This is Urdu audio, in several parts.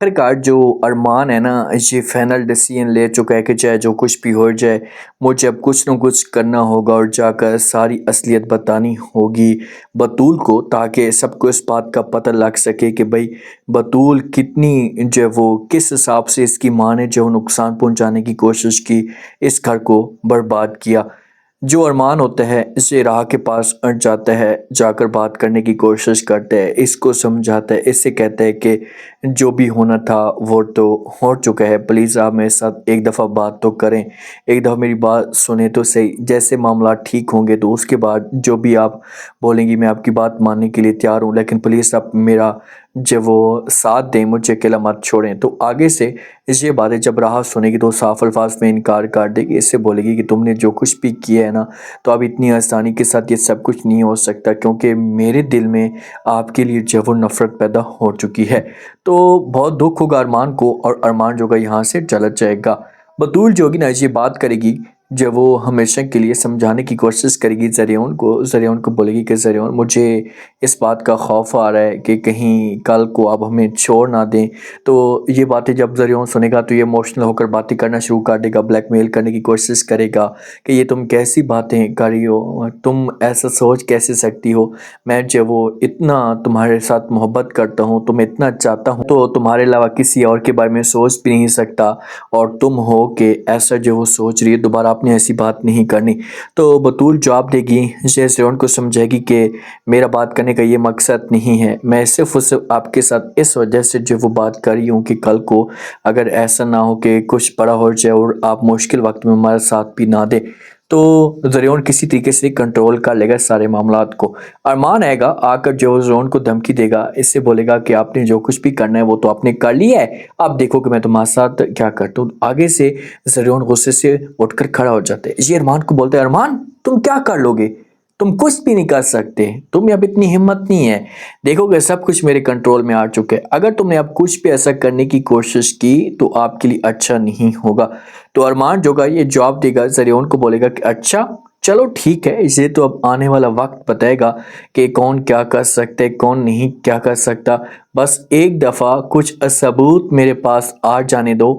آخرکار جو ارمان ہے نا یہ فائنل ڈیسیژن لے چکا ہے کہ چاہے جو کچھ بھی ہو جائے مجھے اب کچھ نہ کچھ کرنا ہوگا اور جا کر ساری اصلیت بتانی ہوگی بطول کو، تاکہ سب کو اس بات کا پتہ لگ سکے کہ بھئی بطول کتنی جو ہے وہ کس حساب سے اس کی ماں نے جو نقصان پہنچانے کی کوشش کی، اس گھر کو برباد کیا۔ جو ارمان ہوتا ہے اسے راہ کے پاس اٹھ جاتا ہے، جا کر بات کرنے کی کوشش کرتا ہے، اس کو سمجھاتا ہے، اس سے کہتا ہے کہ جو بھی ہونا تھا وہ تو ہو چکا ہے، پلیز آپ میرے ساتھ ایک دفعہ بات تو کریں، ایک دفعہ میری بات سنیں تو صحیح، جیسے معاملات ٹھیک ہوں گے تو اس کے بعد جو بھی آپ بولیں گی میں آپ کی بات ماننے کے لیے تیار ہوں، لیکن پلیز آپ میرا جب وہ ساتھ دیں، مجھے اکیلا مت چھوڑیں۔ تو آگے سے یہ باتیں جب راہ سنے گی تو صاف الفاظ میں انکار کر دے گی، اس سے بولے گی کہ تم نے جو کچھ بھی کیا ہے نا تو اب اتنی آسانی کے ساتھ یہ سب کچھ نہیں ہو سکتا، کیونکہ میرے دل میں آپ کے لیے جو وہ نفرت پیدا ہو چکی ہے۔ تو بہت دکھ ہوگا ارمان کو، اور ارمان جو گا یہاں سے چلا جائے گا۔ بطول جو ہوگی نا یہ بات کرے گی، جب وہ ہمیشہ کے لیے سمجھانے کی کوشش کرے گی زریون کو بولے گی کہ زریون مجھے اس بات کا خوف آ رہا ہے کہ کہیں کل کو آپ ہمیں چھوڑ نہ دیں۔ تو یہ باتیں جب زریون سنے گا تو یہ ایموشنل ہو کر باتیں کرنا شروع کر دے گا، بلیک میل کرنے کی کوشش کرے گا کہ یہ تم کیسی باتیں کر رہی ہو، تم ایسا سوچ کیسے سکتی ہو، میں جو وہ اتنا تمہارے ساتھ محبت کرتا ہوں، تمہیں اتنا چاہتا ہوں تو تمہارے علاوہ کسی اور کے بارے میں سوچ بھی نہیں سکتا، اور تم ہو کہ ایسا جو وہ سوچ رہی ہے دوبارہ آپ نے ایسی بات نہیں کرنی۔ تو بطول جواب دے گی، زریون کو سمجھے گی کہ میرا بات کرنے کا یہ مقصد نہیں ہے، میں صرف آپ کے ساتھ اس وجہ سے جو وہ بات کر رہی ہوں کہ کل کو اگر ایسا نہ ہو کہ کچھ بڑا ہو جائے اور آپ مشکل وقت میں ہمارا ساتھ بھی نہ دیں۔ تو زریون کسی طریقے سے کنٹرول کر لے گا سارے معاملات کو۔ ارمان آئے گا، آ کر جو زریون کو دھمکی دے گا، اس سے بولے گا کہ آپ نے جو کچھ بھی کرنا ہے وہ تو آپ نے کر لیا ہے، آپ دیکھو کہ میں تمہارے ساتھ کیا کرتا ہوں۔ آگے سے زریون غصے سے اٹھ کر کھڑا ہو جاتا ہے، یہ ارمان کو بولتا ہے ارمان تم کیا کر لو گے، تم کچھ بھی نہیں کر سکتے، تم اب اتنی ہمت نہیں ہے، دیکھو کہ سب کچھ میرے کنٹرول میں آ چکا ہے، اگر تم نے اب کچھ بھی ایسا کرنے کی کوشش کی تو آپ کے لیے اچھا نہیں ہوگا۔ تو ارمان جو گا یہ جواب دے گا، زریون کو بولے گا کہ اچھا چلو ٹھیک ہے، اسے تو اب آنے والا وقت بتائے گا کہ کون کیا کر سکتے کون نہیں کیا کر سکتا، بس ایک دفعہ کچھ ثبوت میرے پاس آ جانے دو،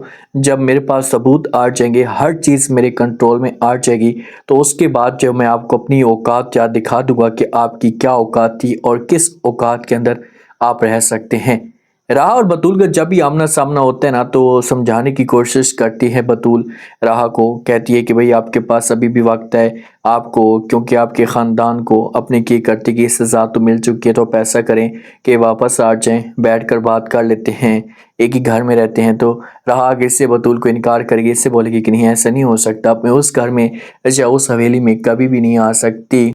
جب میرے پاس ثبوت آ جائیں گے، ہر چیز میرے کنٹرول میں آ جائے گی، تو اس کے بعد جو میں آپ کو اپنی اوقات یاد دکھا دوں گا کہ آپ کی کیا اوقات تھی اور کس اوقات کے اندر آپ رہ سکتے ہیں۔ راہ اور بطول کا جب بھی آمنا سامنا ہوتا ہے نا تو سمجھانے کی کوشش کرتی ہے بطول، راہ کو کہتی ہے کہ بھئی آپ کے پاس ابھی بھی وقت ہے، آپ کو کیونکہ آپ کے خاندان کو اپنے کی کرتے کی سزا تو مل چکی ہے، تو آپ ایسا کریں کہ واپس آ جائیں، بیٹھ کر بات کر لیتے ہیں، ایک ہی گھر میں رہتے ہیں۔ تو راہ آگے سے بطول کو انکار کرے گی، اس سے بولے گی کہ نہیں ایسا نہیں ہو سکتا، آپ میں اس گھر میں یا اس حویلی میں کبھی بھی نہیں آ سکتی۔